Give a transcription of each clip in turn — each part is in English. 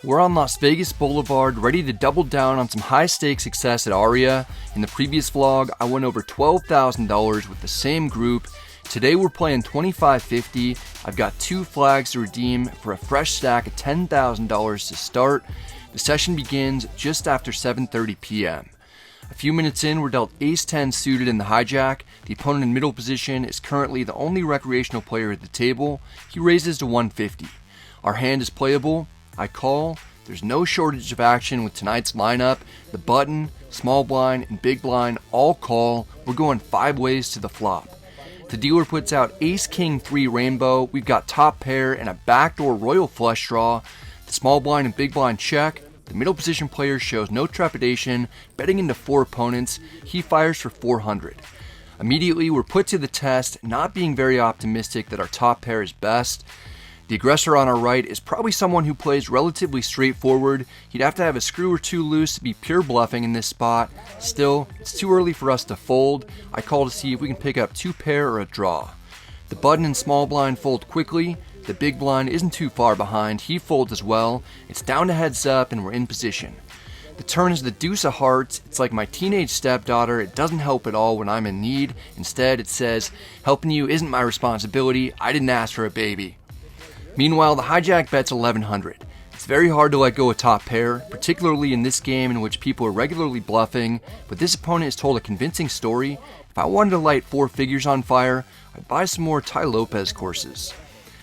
We're on Las Vegas Boulevard, ready to double down on some high-stakes success at Aria. In the previous vlog, I won over $12,000 with the same group. Today we're playing $25.50. I've got 2 flags to redeem for a fresh stack of $10,000 to start. The session begins just after 7:30 p.m. A few minutes in, we're dealt ace-10 suited in the hijack. The opponent in middle position is currently the only recreational player at the table. He raises to 150. Our hand is playable. I call. There's no shortage of action with tonight's lineup. The button, small blind, and big blind all call. We're going 5 ways to the flop. The dealer puts out ace-king 3 rainbow. We've got top pair and a backdoor royal flush draw. The small blind and big blind check. The middle position player shows no trepidation, betting into 4 opponents. He fires for 400. Immediately, we're put to the test, not being very optimistic that our top pair is best. The aggressor on our right is probably someone who plays relatively straightforward. He'd have to have a screw or 2 loose to be pure bluffing in this spot. Still, it's too early for us to fold. I call to see if we can pick up 2 pair or a draw. The button and small blind fold quickly. The big blind isn't too far behind. He folds as well. It's down to heads up and we're in position. The turn is the deuce of hearts. It's like my teenage stepdaughter. It doesn't help at all when I'm in need. Instead, it says, helping you isn't my responsibility. I didn't ask for a baby. Meanwhile, the hijack bets 1100. It's very hard to let go of top pair, particularly in this game in which people are regularly bluffing, but this opponent has told a convincing story. If I wanted to light 4 figures on fire, I'd buy some more Tai Lopez courses.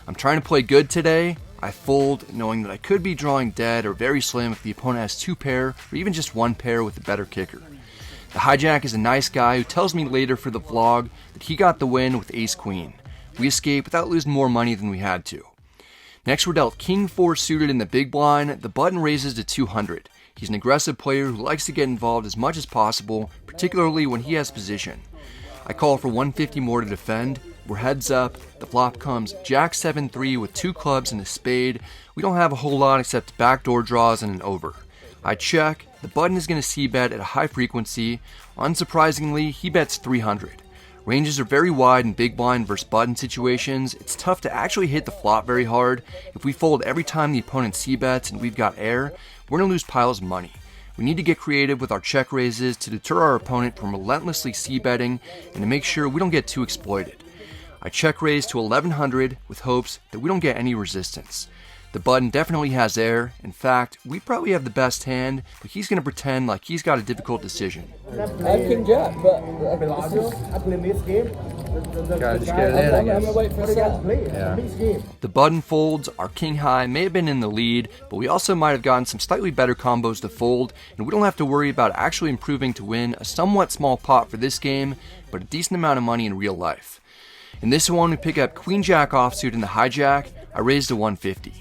I'm trying to play good today. I fold, knowing that I could be drawing dead or very slim if the opponent has 2 pair or even just 1 pair with a better kicker. The hijack is a nice guy who tells me later for the vlog that he got the win with ace-queen. We escaped without losing more money than we had to. Next, we're dealt king 4 suited in the big blind. The button raises to 200. He's an aggressive player who likes to get involved as much as possible, particularly when he has position. I call for 150 more to defend. We're heads up. The flop comes jack 7-3 with 2 clubs and a spade. We don't have a whole lot except backdoor draws and an over. I check. The button is going to c-bet at a high frequency. Unsurprisingly, he bets 300. Ranges are very wide in big blind versus button situations. It's tough to actually hit the flop very hard. If we fold every time the opponent c-bets and we've got air, we're going to lose piles of money. We need to get creative with our check raises to deter our opponent from relentlessly c-betting and to make sure we don't get too exploited. I check raise to 1100 with hopes that we don't get any resistance. The button definitely has air. In fact, we probably have the best hand, but he's going to pretend like he's got a difficult decision. I have king jack, but I play this game. Gotta just get it in, I guess. I'm gonna wait for a set. The button folds. Our king high may have been in the lead, but we also might have gotten some slightly better combos to fold, and we don't have to worry about actually improving to win a somewhat small pot for this game, but a decent amount of money in real life. In this one, we pick up queen jack offsuit in the hijack. I raise to 150.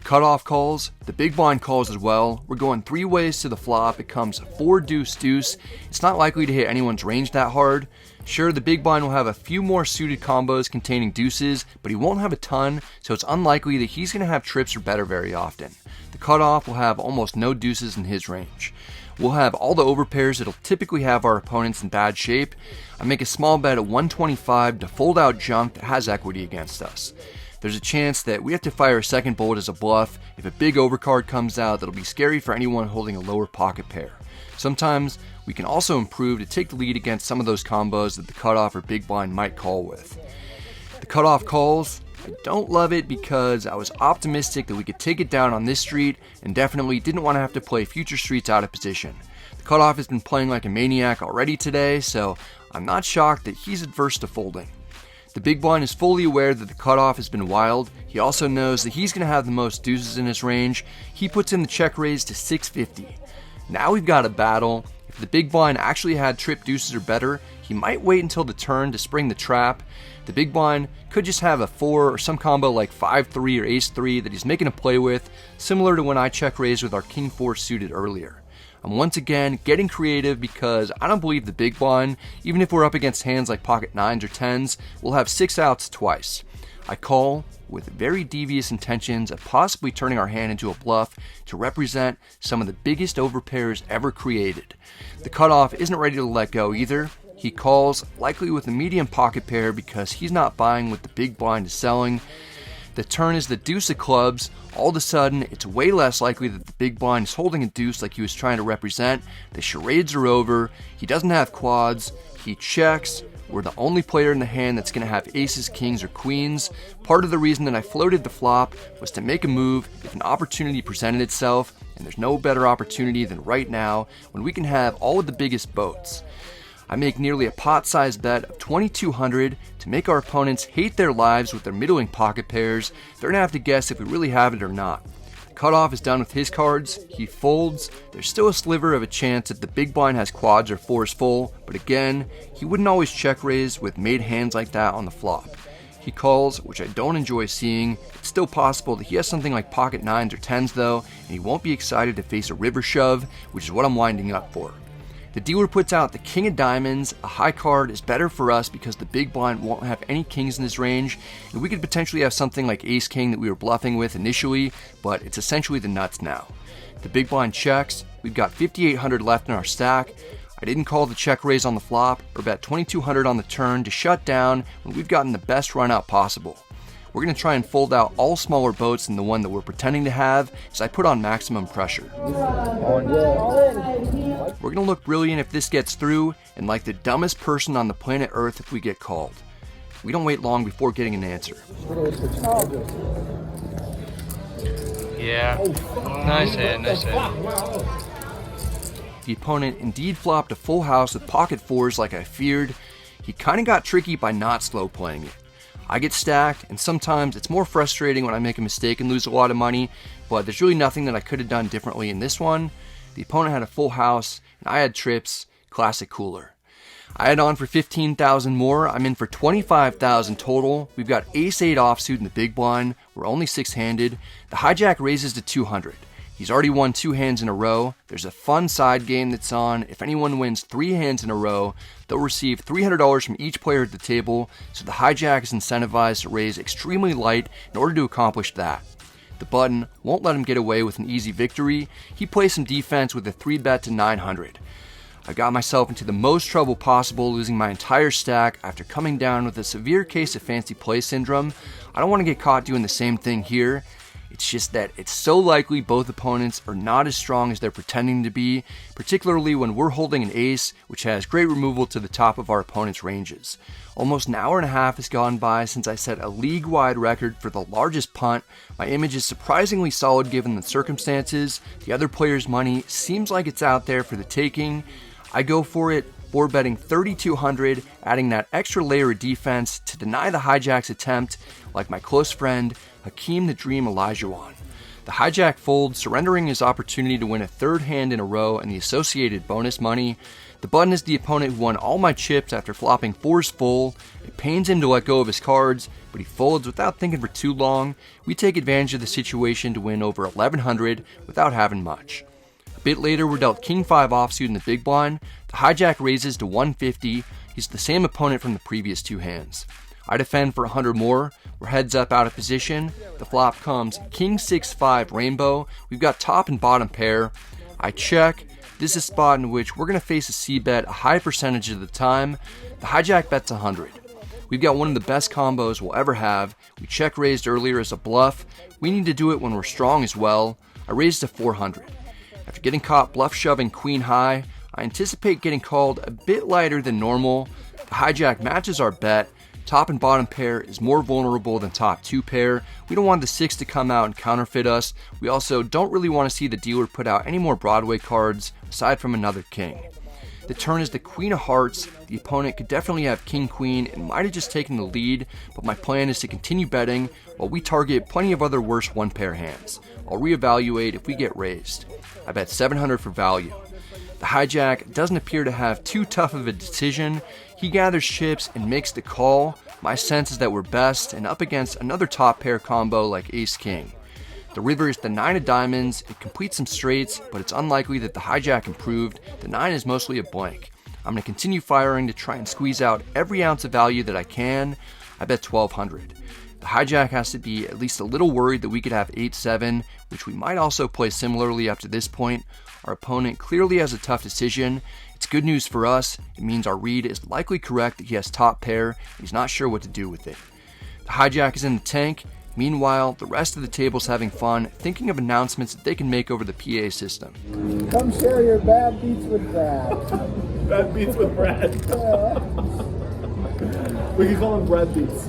Cutoff calls, the big blind calls as well. We're going 3 ways to the flop. It comes 4 deuce deuce. It's not likely to hit anyone's range that hard. Sure, the big blind will have a few more suited combos containing deuces, but he won't have a ton, so it's unlikely that he's going to have trips or better very often. The cutoff will have almost no deuces in his range. We'll have all the overpairs that'll typically have our opponents in bad shape. I make a small bet at 125 to fold out junk that has equity against us. There's a chance that we have to fire a second bullet as a bluff if a big overcard comes out that'll be scary for anyone holding a lower pocket pair. Sometimes we can also improve to take the lead against some of those combos that the cutoff or big blind might call with. The cutoff calls. I don't love it because I was optimistic that we could take it down on this street and definitely didn't want to have to play future streets out of position. The cutoff has been playing like a maniac already today, so I'm not shocked that he's adverse to folding. The big blind is fully aware that the cutoff has been wild. He also knows that he's going to have the most deuces in his range. He puts in the check raise to 650. Now we've got a battle. If the big blind actually had trip deuces or better, he might wait until the turn to spring the trap. The big blind could just have a 4 or some combo like 5-3 or ace-3 that he's making a play with, similar to when I check raised with our king 4 suited earlier. I'm once again getting creative because I don't believe the big blind, even if we're up against hands like pocket 9s or 10s, will have 6 outs twice. I call with very devious intentions of possibly turning our hand into a bluff to represent some of the biggest overpairs ever created. The cutoff isn't ready to let go either. He calls, likely with a medium pocket pair because he's not buying what the big blind is selling. The turn is the deuce of clubs. All of a sudden, it's way less likely that the big blind is holding a deuce like he was trying to represent. The charades are over. He doesn't have quads. He checks. We're the only player in the hand that's going to have aces, kings, or queens. Part of the reason that I floated the flop was to make a move if an opportunity presented itself, and there's no better opportunity than right now when we can have all of the biggest boats. I make nearly a pot-sized bet of 2,200 to make our opponents hate their lives with their middling pocket pairs. They're going to have to guess if we really have it or not. Cutoff is done with his cards. He folds. There's still a sliver of a chance that the big blind has quads or fours full, but again, he wouldn't always check raise with made hands like that on the flop. He calls, which I don't enjoy seeing. It's still possible that he has something like pocket nines or tens though, and he won't be excited to face a river shove, which is what I'm winding up for. The dealer puts out the king of diamonds. A high card is better for us because the big blind won't have any kings in his range, and we could potentially have something like ace king that we were bluffing with initially, but it's essentially the nuts now. The big blind checks. We've got 5,800 left in our stack. I didn't call the check raise on the flop or bet 2,200 on the turn to shut down when we've gotten the best run out possible. We're going to try and fold out all smaller boats than the one that we're pretending to have as I put on maximum pressure. We're going to look brilliant if this gets through, and like the dumbest person on the planet Earth if we get called. We don't wait long before getting an answer. Yeah. Nice hand, nice hand. The opponent indeed flopped a full house with pocket fours like I feared. He kind of got tricky by not slow playing it. I get stacked, and sometimes it's more frustrating when I make a mistake and lose a lot of money, but there's really nothing that I could have done differently in this one. The opponent had a full house, and I had trips. Classic cooler. I had on for 15,000 more. I'm in for 25,000 total. We've got ace-8 offsuit in the big blind. We're only six-handed. The hijack raises to 200. He's already won 2 hands in a row. There's a fun side game that's on. If anyone wins 3 hands in a row, they'll receive $300 from each player at the table, so the hijack is incentivized to raise extremely light in order to accomplish that. The button won't let him get away with an easy victory. He plays some defense with a 3-bet to 900. I got myself into the most trouble possible, losing my entire stack after coming down with a severe case of fancy play syndrome. I don't want to get caught doing the same thing here. It's just that it's so likely both opponents are not as strong as they're pretending to be, particularly when we're holding an ace, which has great removal to the top of our opponent's ranges. Almost an hour and a half has gone by since I set a league-wide record for the largest punt. My image is surprisingly solid given the circumstances. The other player's money seems like it's out there for the taking. I go for it, board betting 3,200, adding that extra layer of defense to deny the hijack's attempt, like my close friend Hakeem the Dream Olajuwon. The hijack folds, surrendering his opportunity to win a 3rd hand in a row and the associated bonus money. The button is the opponent who won all my chips after flopping 4s full. It pains him to let go of his cards, but he folds without thinking for too long. We take advantage of the situation to win over 1,100 without having much. A bit later, we're dealt king 5 offsuit in the big blind. The hijack raises to 150. He's the same opponent from the previous 2 hands. I defend for 100 more. We're heads up out of position. The flop comes king 6-5 rainbow. We've got top and bottom pair. I check. This is a spot in which we're going to face a c-bet a high percentage of the time. The hijack bets 100. We've got one of the best combos we'll ever have. We check raised earlier as a bluff. We need to do it when we're strong as well. I raised to 400. After getting caught bluff shoving queen high, I anticipate getting called a bit lighter than normal. The hijack matches our bet. Top and bottom pair is more vulnerable than top 2 pair. We don't want the 6 to come out and counterfeit us. We also don't really want to see the dealer put out any more Broadway cards aside from another king. The turn is the queen of hearts. The opponent could definitely have king queen and might have just taken the lead, but my plan is to continue betting while we target plenty of other worse 1-pair hands. I'll reevaluate if we get raised. I bet 700 for value. The hijack doesn't appear to have too tough of a decision. He gathers chips and makes the call. My sense is that we're best and up against another top pair combo like ace-king. The river is the 9 of diamonds. It completes some straights, but it's unlikely that the hijack improved. The 9 is mostly a blank. I'm going to continue firing to try and squeeze out every ounce of value that I can. I bet 1,200. The hijack has to be at least a little worried that we could have 8-7, which we might also play similarly up to this point. Our opponent clearly has a tough decision. It's good news for us. It means our read is likely correct that he has top pair and he's not sure what to do with it. The hijack is in the tank. Meanwhile, the rest of the table's having fun, thinking of announcements that they can make over the PA system. Come share your bad beats with Brad. Bad beats with Brad. Yeah. We can call him Brad Beats.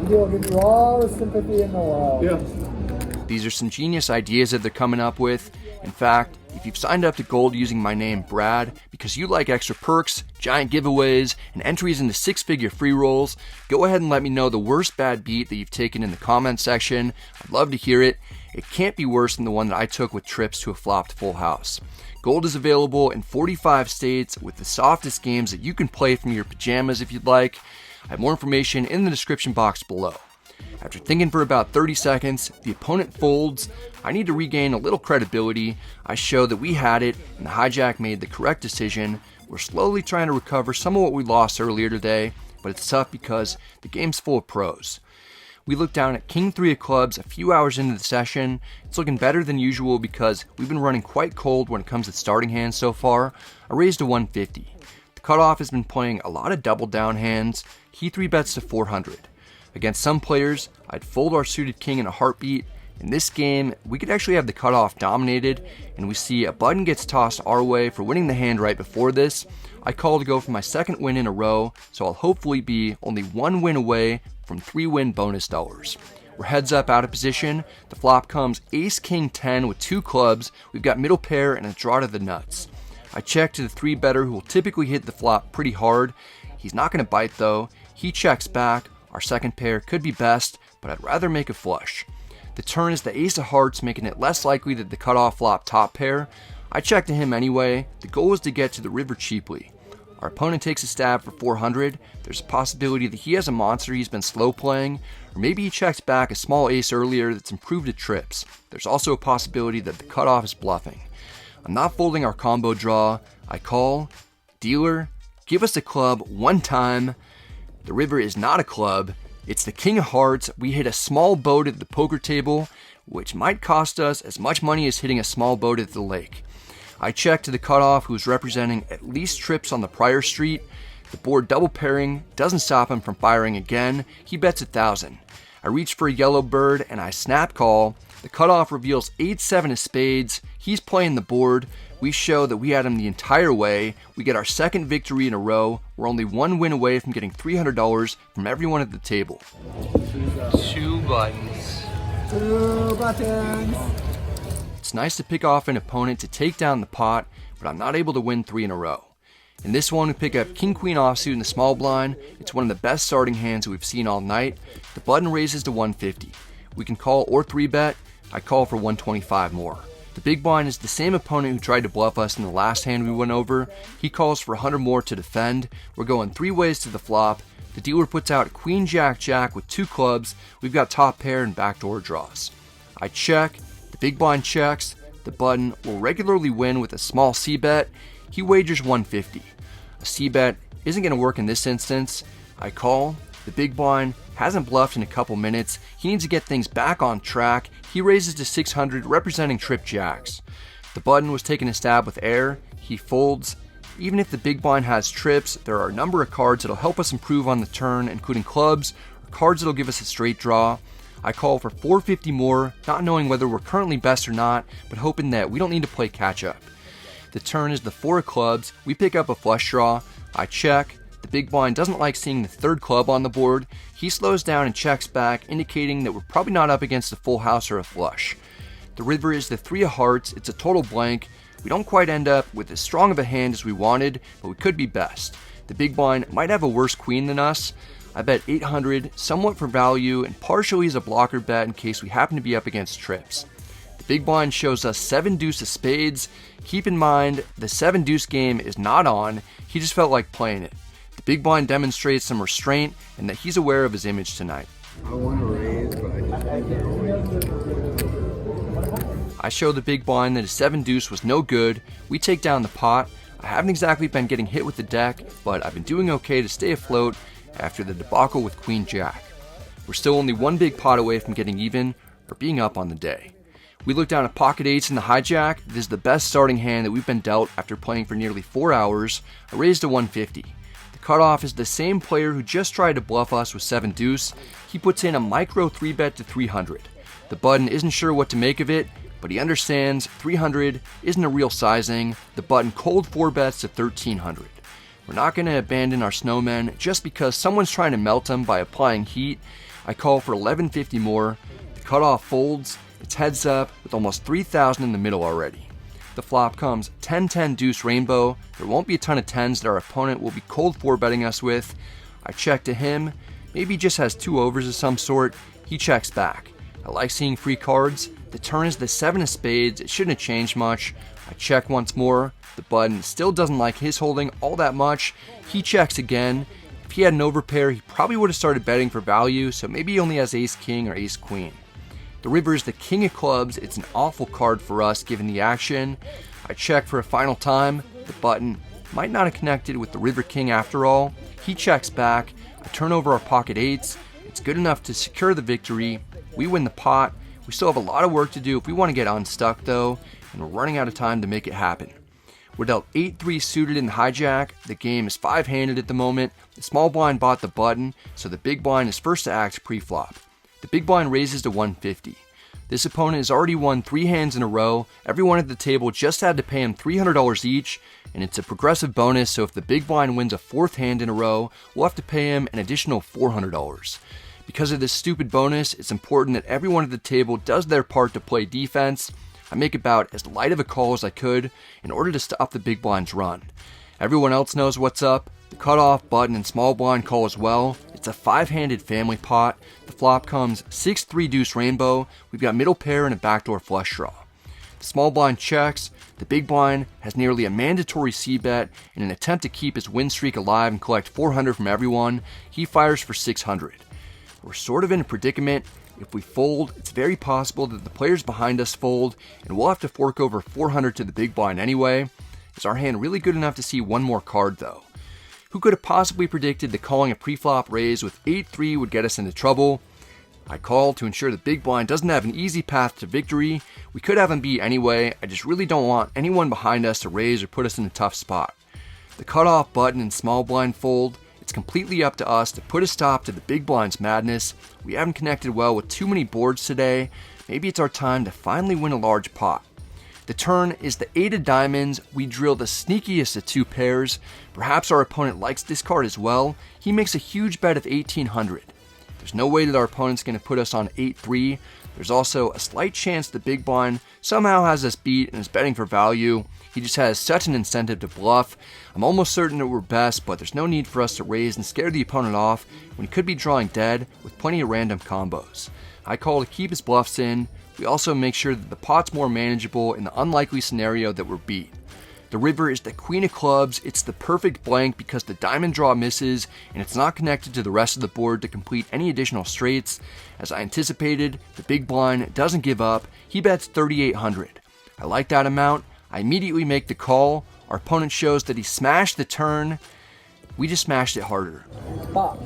He'll give you all the sympathy in the world. Yeah. These are some genius ideas that they're coming up with. In fact, if you've signed up to Gold using my name, Brad, because you like extra perks, giant giveaways, and entries into six-figure free rolls, go ahead and let me know the worst bad beat that you've taken in the comment section. I'd love to hear it. It can't be worse than the one that I took with trips to a flopped full house. Gold is available in 45 states with the softest games that you can play from your pajamas if you'd like. I have more information in the description box below. After thinking for about 30 seconds, the opponent folds. I need to regain a little credibility. I show that we had it and the hijack made the correct decision. We're slowly trying to recover some of what we lost earlier today, but it's tough because the game's full of pros. We look down at King 3 of clubs a few hours into the session. It's looking better than usual because we've been running quite cold when it comes to starting hands so far. I raised to 150. The cutoff has been playing a lot of double down hands. He 3-bets to 400. Against some players, I'd fold our suited king in a heartbeat. In this game, we could actually have the cutoff dominated, and we see a button gets tossed our way for winning the hand right before this. I call to go for my second win in a row, so I'll hopefully be only one win away from 3-win bonus dollars. We're heads up out of position. The flop comes ace king 10 with 2 clubs. We've got middle pair and a draw to the nuts. I check to the 3-better who will typically hit the flop pretty hard. He's not going to bite though. He checks back. Our second pair could be best, but I'd rather make a flush. The turn is the ace of hearts, making it less likely that the cutoff flop top pair. I check to him anyway. The goal is to get to the river cheaply. Our opponent takes a stab for 400. There's a possibility that he has a monster he's been slow playing, or maybe he checks back a small ace earlier that's improved at trips. There's also a possibility that the cutoff is bluffing. I'm not folding our combo draw. I call. Dealer, give us a club one time. The river is not a club. It's the king of hearts. We hit a small boat at the poker table, which might cost us as much money as hitting a small boat at the lake. I check to the cutoff, who's representing at least trips on the prior street. The board double pairing doesn't stop him from firing again. He bets 1,000. I reach for a yellow bird and I snap call. The cutoff reveals 8-7 of spades. He's playing the board. We show that we had him the entire way. We get our second victory in a row. We're only one win away from getting $300 from everyone at the table. 2 buttons. 2 buttons. It's nice to pick off an opponent to take down the pot, but I'm not able to win 3 in a row. In this one, we pick up King Queen offsuit in the small blind. It's one of the best starting hands we've seen all night. The button raises to 150. We can call or 3-bet. I call for 125 more. The big blind is the same opponent who tried to bluff us in the last hand we went over. He calls for 100 more to defend. We're going 3 ways to the flop. The dealer puts out Queen Jack Jack with 2 clubs. We've got top pair and backdoor draws. I check. The big blind checks. The button will regularly win with a small c-bet. He wagers 150. A c-bet isn't going to work in this instance. I call. The big blind hasn't bluffed in a couple minutes. He needs to get things back on track. He raises to 600, representing trip jacks. The button was taking a stab with air. He folds. Even if the big blind has trips, there are a number of cards that'll help us improve on the turn, including clubs, or cards that'll give us a straight draw. I call for 450 more, not knowing whether we're currently best or not, but hoping that we don't need to play catch up. The turn is the 4 of clubs. We pick up a flush draw. I check. The big blind doesn't like seeing the 3rd club on the board. He slows down and checks back, indicating that we're probably not up against a full house or a flush. The river is the 3 of hearts. It's a total blank. We don't quite end up with as strong of a hand as we wanted, but we could be best. The big blind might have a worse queen than us. I bet 800, somewhat for value, and partially as a blocker bet in case we happen to be up against trips. The big blind shows us 7 deuce of spades. Keep in mind, the 7 deuce game is not on. He just felt like playing it. The big blind demonstrates some restraint and that he's aware of his image tonight. I want to raise, but I show the big blind that his 7 deuce was no good. We take down the pot. I haven't exactly been getting hit with the deck, but I've been doing okay to stay afloat after the debacle with Queen Jack. We're still only one big pot away from getting even or being up on the day. We look down at pocket 8s in the hijack. This is the best starting hand that we've been dealt after playing for nearly 4 hours. I raised to 150. The cutoff is the same player who just tried to bluff us with 7 deuce. He puts in a micro 3-bet to 300. The button isn't sure what to make of it, but he understands 300 isn't a real sizing. The button cold 4-bets to 1300. We're not going to abandon our snowmen just because someone's trying to melt them by applying heat. I call for 1150 more. The cutoff folds. It's heads up with almost 3000 in the middle already. The flop comes 10-10 deuce rainbow. There won't be a ton of 10s that our opponent will be cold 4-betting us with. I check to him. Maybe he just has 2 overs of some sort. He checks back. I like seeing free cards. The turn is the 7 of spades. It shouldn't have changed much. I check once more. The button still doesn't like his holding all that much. He checks again. If he had an overpair, he probably would have started betting for value, so maybe he only has ace king or ace queen. The river is the king of clubs. It's an awful card for us given the action. I check for a final time. The button might not have connected with the river king after all. He checks back. I turn over our pocket 8s. It's good enough to secure the victory. We win the pot. We still have a lot of work to do if we want to get unstuck though, and we're running out of time to make it happen. We're dealt 8-3 suited in the hijack. The game is 5-handed at the moment. The small blind bought the button, so the big blind is first to act pre-flop. The big blind raises to 150. This opponent has already won 3 hands in a row. Everyone at the table just had to pay him $300 each, and it's a progressive bonus, so if the big blind wins a 4th hand in a row, we'll have to pay him an additional $400. Because of this stupid bonus, it's important that everyone at the table does their part to play defense. I make about as light of a call as I could in order to stop the big blind's run. Everyone else knows what's up. The cutoff, button, and small blind call as well. It's a 5-handed family pot. The flop comes 6-3 deuce rainbow. We've got middle pair and a backdoor flush draw. The small blind checks. The big blind has nearly a mandatory c-bet in an attempt to keep his win streak alive and collect 400 from everyone. He fires for 600. We're sort of in a predicament. If we fold, it's very possible that the players behind us fold, and we'll have to fork over 400 to the big blind anyway. Is our hand really good enough to see one more card though? Who could have possibly predicted that calling a pre-flop raise with 8-3 would get us into trouble? I call to ensure the big blind doesn't have an easy path to victory. We could have him beat anyway. I just really don't want anyone behind us to raise or put us in a tough spot. The cutoff, button, and small blind fold. It's completely up to us to put a stop to the big blind's madness. We haven't connected well with too many boards today. Maybe it's our time to finally win a large pot. The turn is the 8 of diamonds. We drill the sneakiest of 2 pairs. Perhaps our opponent likes this card as well. He makes a huge bet of 1800. There's no way that our opponent's going to put us on 8-3. There's also a slight chance the big blind somehow has us beat and is betting for value. He just has such an incentive to bluff. I'm almost certain that we're best, but there's no need for us to raise and scare the opponent off when he could be drawing dead with plenty of random combos. I call to keep his bluffs in. We also make sure that the pot's more manageable in the unlikely scenario that we're beat. The river is the queen of clubs. It's the perfect blank because the diamond draw misses and it's not connected to the rest of the board to complete any additional straights. As I anticipated, the big blind doesn't give up. He bets 3,800. I like that amount. I immediately make the call. Our opponent shows that he smashed the turn. We just smashed it harder. Pop.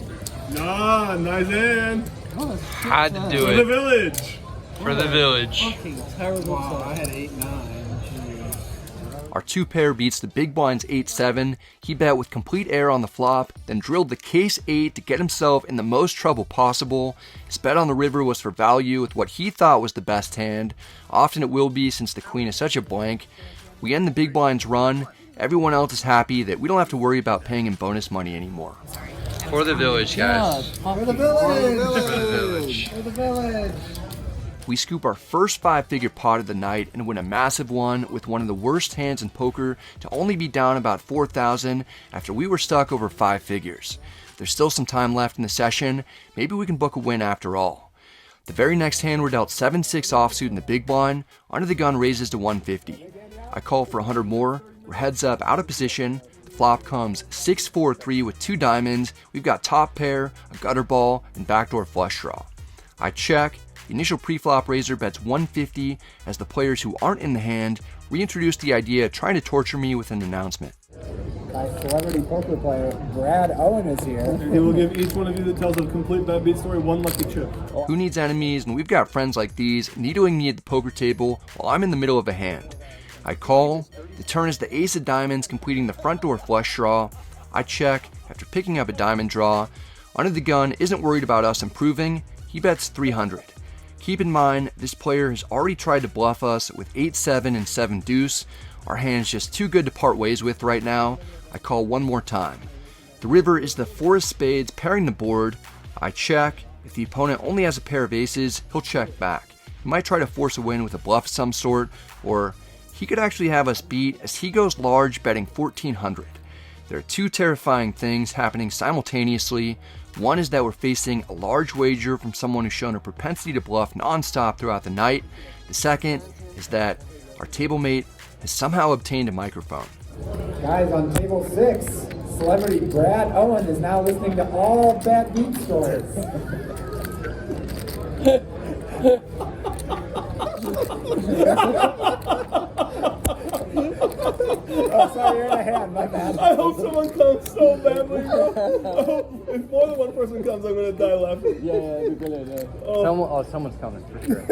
Nah, nice hand. Had to do For the it village. for the village. Fucking terrible. Wow, I had 8-9. Our 2 pair beats the big blind's 8-7. He bet with complete air on the flop, then drilled the case 8 to get himself in the most trouble possible. His bet on the river was for value with what he thought was the best hand. Often it will be since the queen is such a blank. We end the big blind's run. Everyone else is happy that we don't have to worry about paying him bonus money anymore. For the village, guys. For the village! For the village. For the village! We scoop our first 5-figure pot of the night and win a massive one with one of the worst hands in poker to only be down about 4,000 after we were stuck over 5 figures. There's still some time left in the session. Maybe we can book a win after all. The very next hand we're dealt 7-6 offsuit in the big blind. Under the gun raises to 150. I call for 100 more. We're heads up out of position. The flop comes 6-4-3 with 2 diamonds. We've got top pair, a gutter ball, and backdoor flush draw. I check. The initial pre-flop raiser bets 150 as the players who aren't in the hand reintroduce the idea of trying to torture me with an announcement. My celebrity poker player, Brad Owen, is here. He will give each one of you that tells a complete bad beat story 1 lucky chip. Who needs enemies when we've got friends like these needling me at the poker table while I'm in the middle of a hand? I call. The turn is the ace of diamonds completing the front door flush draw. I check. after picking up a diamond draw. Under the gun isn't worried about us improving, he bets 300. Keep in mind, this player has already tried to bluff us with 8-7 and 7 deuce. Our hand's just too good to part ways with right now. I call one more time. The river is the 4 of spades pairing the board. I check. If the opponent only has a pair of aces, he'll check back. He might try to force a win with a bluff of some sort, or he could actually have us beat as he goes large betting 1400. There are two terrifying things happening simultaneously. One is that we're facing a large wager from someone who's shown a propensity to bluff nonstop throughout the night. The second is that our table mate has somehow obtained a microphone. Guys, on table 6, celebrity Brad Owen is now listening to all bad beat stories. Oh, sorry, you're in a hand, my bad. I hope someone comes so badly, bro. I hope if more than one person comes, I'm gonna die laughing. Yeah, it'd be good idea. Someone's coming for sure.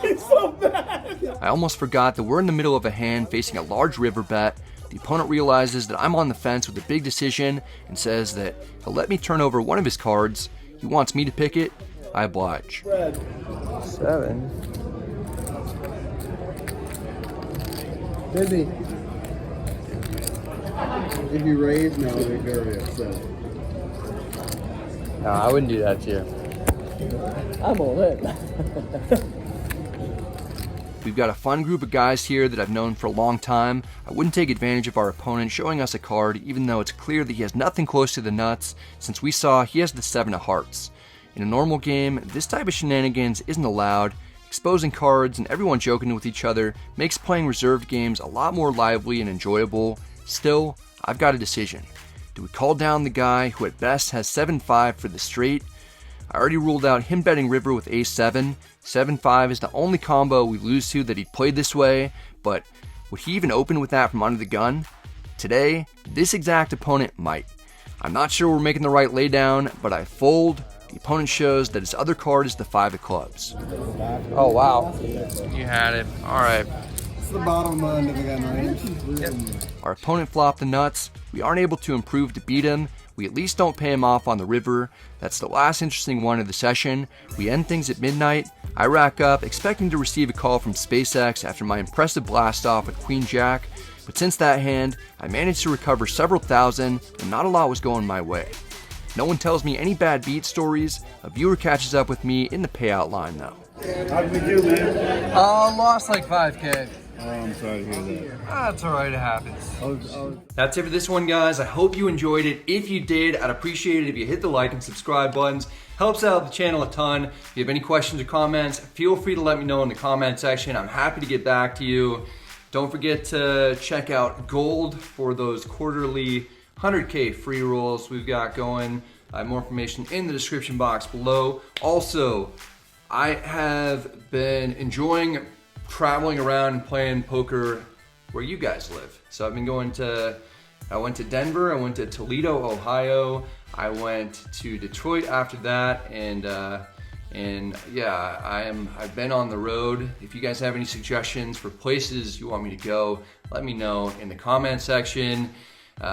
It's so bad. I almost forgot that we're in the middle of a hand facing a large river bet. The opponent realizes that I'm on the fence with a big decision and says that he'll let me turn over one of his cards. He wants me to pick it. I oblige. Brad. 7. Busy. If you raise, no, they're very upset. No, I wouldn't do that to you. I'm all in. We've got a fun group of guys here that I've known for a long time. I wouldn't take advantage of our opponent showing us a card, even though it's clear that he has nothing close to the nuts, since we saw he has the 7 of hearts. In a normal game, this type of shenanigans isn't allowed. Exposing cards and everyone joking with each other makes playing reserved games a lot more lively and enjoyable. Still, I've got a decision. Do we call down the guy who at best has 7-5 for the straight? I already ruled out him betting river with ace-7. 7-5 is the only combo we lose to that he played this way, but would he even open with that from under the gun? Today, this exact opponent might. I'm not sure we're making the right laydown, but I fold. The opponent shows that his other card is the 5 of clubs. Oh, wow. You had it. All right. It's the bottom end of the gun range. Our opponent flopped the nuts. We aren't able to improve to beat him. We at least don't pay him off on the river. That's the last interesting one of the session. We end things at midnight. I rack up, expecting to receive a call from SpaceX after my impressive blast off with Queen Jack. But since that hand, I managed to recover several thousand, and not a lot was going my way. No one tells me any bad beat stories. A viewer catches up with me in the payout line though. How'd we do, man? Lost like 5K. Oh, I'm sorry to hear that. That's all right, it happens. That's it for this one, guys. I hope you enjoyed it. If you did, I'd appreciate it if you hit the like and subscribe buttons. Helps out the channel a ton. If you have any questions or comments, feel free to let me know in the comment section. I'm happy to get back to you. Don't forget to check out Gold for those quarterly 100K free rolls we've got going. I have more information in the description box below. Also, I have been enjoying traveling around and playing poker where you guys live. So I've been I went to Denver, I went to Toledo, Ohio, I went to Detroit after that, and yeah, I've been on the road. If you guys have any suggestions for places you want me to go, let me know in the comment section.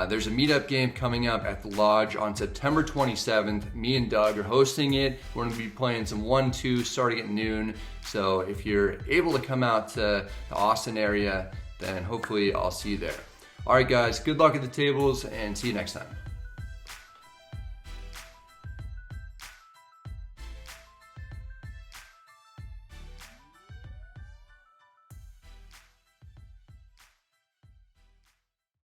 There's a meetup game coming up at the Lodge on September 27th. Me and Doug are hosting it. We're gonna be playing some 1-2 starting at noon. So if you're able to come out to the Austin area, then hopefully I'll see you there. All right, guys, good luck at the tables and see you next time.